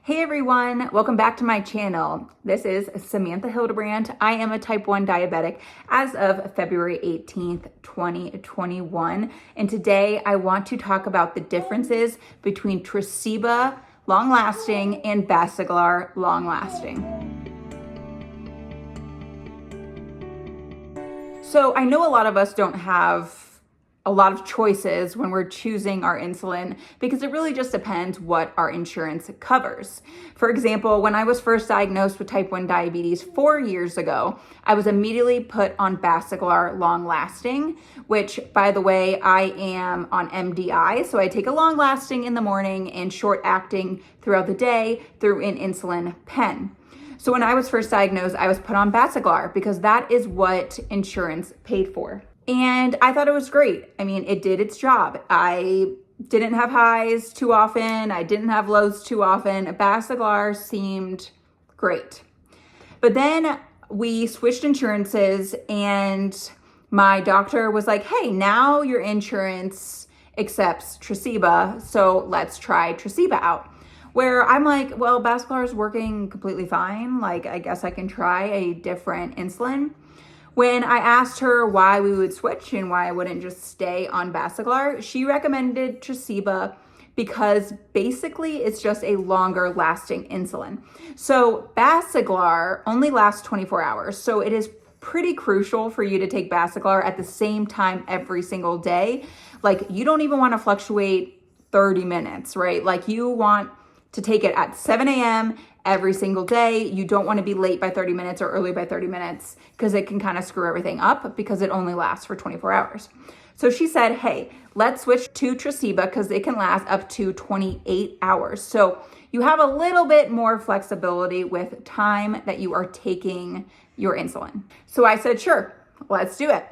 Hey everyone, welcome back to my channel. This is Samantha Hildebrandt. I am a type 1 diabetic as of February 18th, 2021. And today I want to talk about the differences between Tresiba long-lasting and Basaglar long-lasting. So I know a lot of us don't have a lot of choices when we're choosing our insulin because it really just depends what our insurance covers. For example, when I was first diagnosed with type 1 diabetes 4 years ago, I was immediately put on Basaglar long-lasting, which, by the way, I am on MDI. So I take a long-lasting in the morning and short-acting throughout the day through an insulin pen. So when I was first diagnosed, I was put on Basaglar because that is what insurance paid for. And I thought it was great. I mean, it did its job. I didn't have highs too often. I didn't have lows too often. Basaglar seemed great. But then we switched insurances and my doctor was like, hey, now your insurance accepts Tresiba, so let's try Tresiba out. Where I'm like, well, Basaglar is working completely fine. Like, I guess I can try a different insulin. When I asked her why we would switch and why I wouldn't just stay on Basaglar, she recommended Tresiba because basically it's just a longer lasting insulin. So Basaglar only lasts 24 hours. So it is pretty crucial for you to take Basaglar at the same time every single day. Like, you don't even want to fluctuate 30 minutes, right? Like, you want to take it at 7 a.m. every single day. You don't want to be late by 30 minutes or early by 30 minutes because it can kind of screw everything up because it only lasts for 24 hours. So she said, hey, let's switch to Tresiba because it can last up to 28 hours. So you have a little bit more flexibility with time that you are taking your insulin. So I said, sure, let's do it.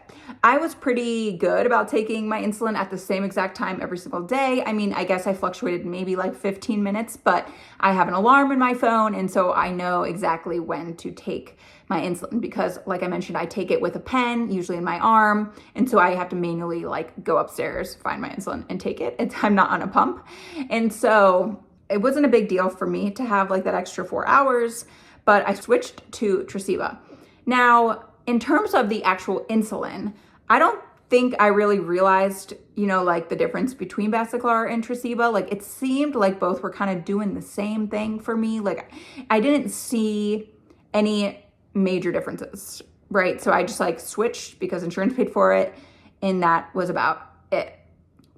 I was pretty good about taking my insulin at the same exact time every single day. I mean, I guess I fluctuated maybe like 15 minutes, but I have an alarm in my phone. And so I know exactly when to take my insulin because, like I mentioned, I take it with a pen, usually in my arm. And so I have to manually like go upstairs, find my insulin and take it. I'm not on a pump. And so it wasn't a big deal for me to have like that extra 4 hours, but I switched to Tresiba. Now, in terms of the actual insulin, I don't think I really realized, like the difference between Basaglar and Tresiba. Like, it seemed like both were kind of doing the same thing for me. Like, I didn't see any major differences, right? So I just like switched because insurance paid for it, and that was about it.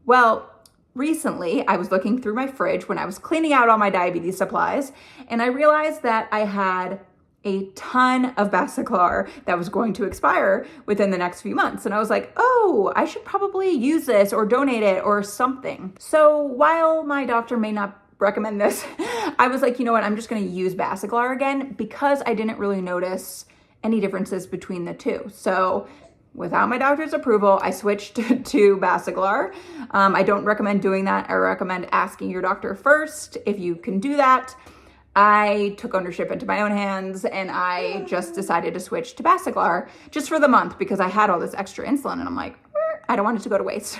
Well, recently I was looking through my fridge when I was cleaning out all my diabetes supplies, and I realized that I had a ton of Basaglar that was going to expire within the next few months. And I was like, oh, I should probably use this or donate it or something. So while my doctor may not recommend this, I was like, you know what, I'm just going to use Basaglar again because I didn't really notice any differences between the two. So without my doctor's approval, I switched to Basaglar. I don't recommend doing that. I recommend asking your doctor first if you can do that. I took ownership into my own hands and I just decided to switch to Basaglar just for the month because I had all this extra insulin and I'm like, I don't want it to go to waste.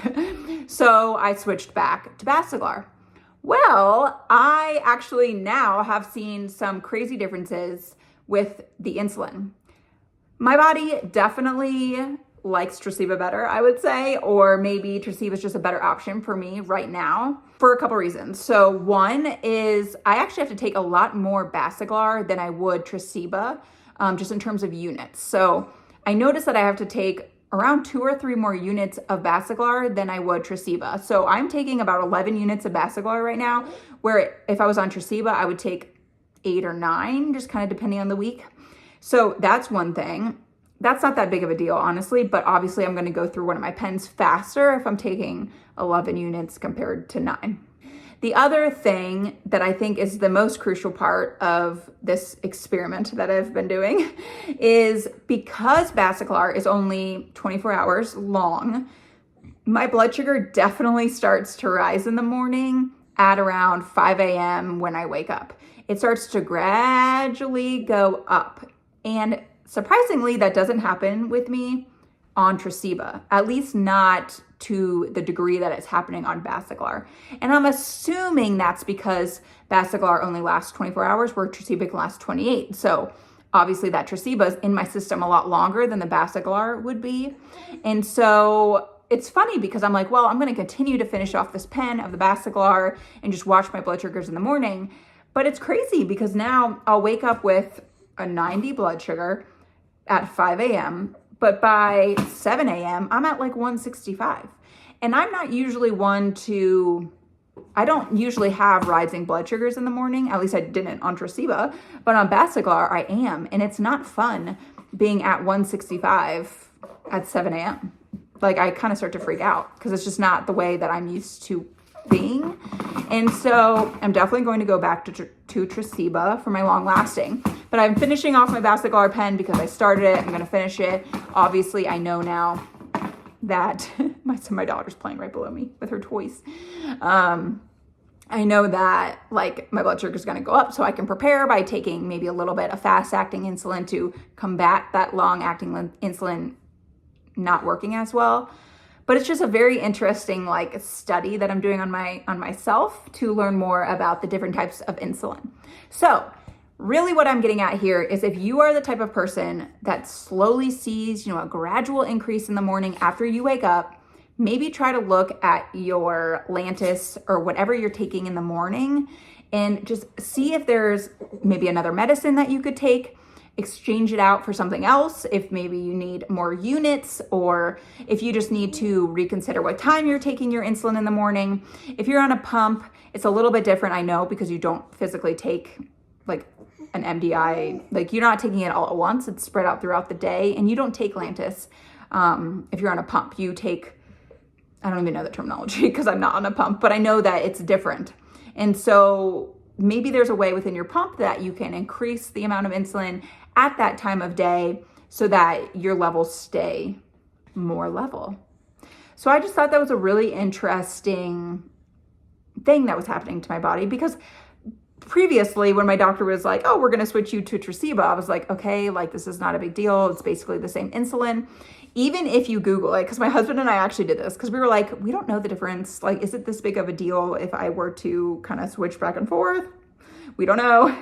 So I switched back to Basaglar. Well, I actually now have seen some crazy differences with the insulin. My body definitely likes Tresiba better, I would say, or maybe Tresiba is just a better option for me right now for a couple reasons. So one is I actually have to take a lot more Basaglar than I would Tresiba, just in terms of units. So I noticed that I have to take around 2 or 3 more units of Basaglar than I would Tresiba. So I'm taking about 11 units of Basaglar right now, where if I was on Tresiba, I would take 8 or 9, just kind of depending on the week. So that's one thing. That's not that big of a deal, honestly, but obviously I'm going to go through one of my pens faster if I'm taking 11 units compared to 9. The other thing that I think is the most crucial part of this experiment that I've been doing is because Basaglar is only 24 hours long, my blood sugar definitely starts to rise in the morning at around 5 a.m. when I wake up. It starts to gradually go up. And surprisingly, that doesn't happen with me on Tresiba, at least not to the degree that it's happening on Basaglar. And I'm assuming that's because Basaglar only lasts 24 hours, where Tresiba can last 28. So obviously that Tresiba is in my system a lot longer than the Basaglar would be. And so it's funny because I'm like, well, I'm going to continue to finish off this pen of the Basaglar and just watch my blood sugars in the morning. But it's crazy because now I'll wake up with a 90 blood sugar at 5 a.m., but by 7 a.m., I'm at like 165. And I'm not usually I don't usually have rising blood sugars in the morning. At least I didn't on Tresiba, but on Basaglar, I am. And it's not fun being at 165 at 7 a.m. Like, I kind of start to freak out because it's just not the way that I'm used to being. And so I'm definitely going to go back to Tresiba for my long lasting. But I'm finishing off my Basaglar pen because I started it. I'm going to finish it. Obviously, I know now that my daughter's playing right below me with her toys. I know that like my blood sugar is going to go up, so I can prepare by taking maybe a little bit of fast acting insulin to combat that long acting insulin not working as well. But it's just a very interesting like study that I'm doing on myself to learn more about the different types of insulin. So really what I'm getting at here is if you are the type of person that slowly sees, a gradual increase in the morning after you wake up, maybe try to look at your Lantus or whatever you're taking in the morning and just see if there's maybe another medicine that you could take. Exchange it out for something else if maybe you need more units, or if you just need to reconsider what time you're taking your insulin in the morning. If you're on a pump, it's a little bit different, I know, because you don't physically take like an MDI, like you're not taking it all at once, it's spread out throughout the day, and you don't take Lantus. If you're on a pump, you take, I don't even know the terminology because I'm not on a pump, but I know that it's different. And so maybe there's a way within your pump that you can increase the amount of insulin at that time of day so that your levels stay more level. So I just thought that was a really interesting thing that was happening to my body, because previously when my doctor was like, oh, we're going to switch you to Tresiba, I was like, okay, like this is not a big deal. It's basically the same insulin. Even if you Google it, because my husband and I actually did this because we were like, we don't know the difference. Like, is it this big of a deal if I were to kind of switch back and forth? We don't know.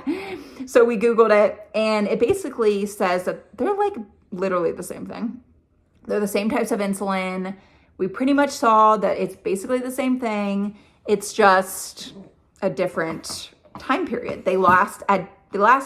So we Googled it, and it basically says that they're like literally the same thing. They're the same types of insulin. We pretty much saw that it's basically the same thing. It's just a different time period. They last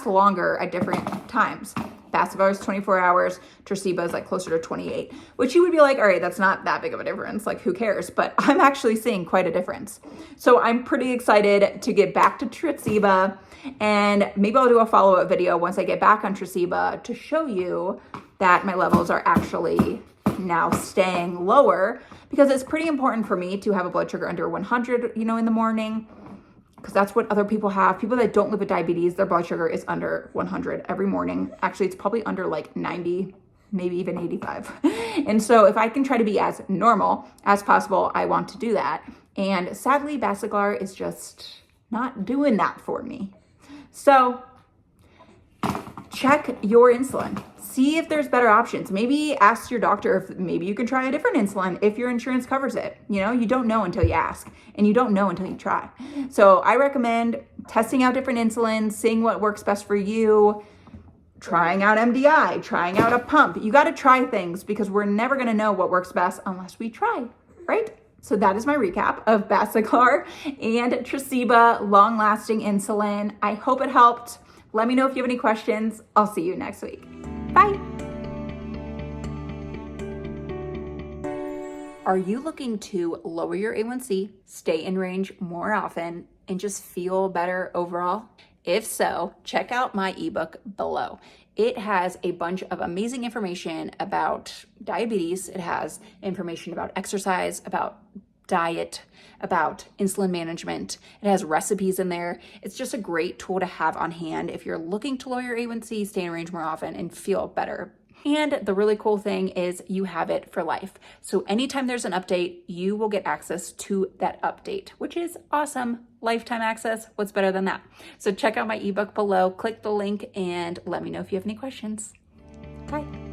longer at different times. Basaglar is 24 hours. Tresiba is like closer to 28, which you would be like, all right, that's not that big of a difference. Like, who cares? But I'm actually seeing quite a difference. So I'm pretty excited to get back to Tresiba, and maybe I'll do a follow-up video once I get back on Tresiba to show you that my levels are actually now staying lower, because it's pretty important for me to have a blood sugar under 100, in the morning, because that's what other people have. People that don't live with diabetes, their blood sugar is under 100 every morning. Actually, it's probably under like 90, maybe even 85. And so if I can try to be as normal as possible, I want to do that. And sadly, Basaglar is just not doing that for me. So check your insulin. See if there's better options. Maybe ask your doctor if maybe you can try a different insulin if your insurance covers it. You don't know until you ask, and you don't know until you try. So I recommend testing out different insulins, seeing what works best for you, trying out MDI, trying out a pump. You got to try things, because we're never going to know what works best unless we try, right? So that is my recap of Basaglar and Tresiba long-lasting insulin. I hope it helped. Let me know if you have any questions. I'll see you next week. Bye. Are you looking to lower your A1C, stay in range more often, and just feel better overall? If so, check out my ebook below. It has a bunch of amazing information about diabetes. It has information about exercise, about diet, about insulin management. It has recipes in there. It's just a great tool to have on hand if you're looking to lower your A1C, stay in range more often, and feel better. And the really cool thing is you have it for life. So anytime there's an update, you will get access to that update, which is awesome. Lifetime access. What's better than that? So check out my ebook below, click the link, and let me know if you have any questions. Bye.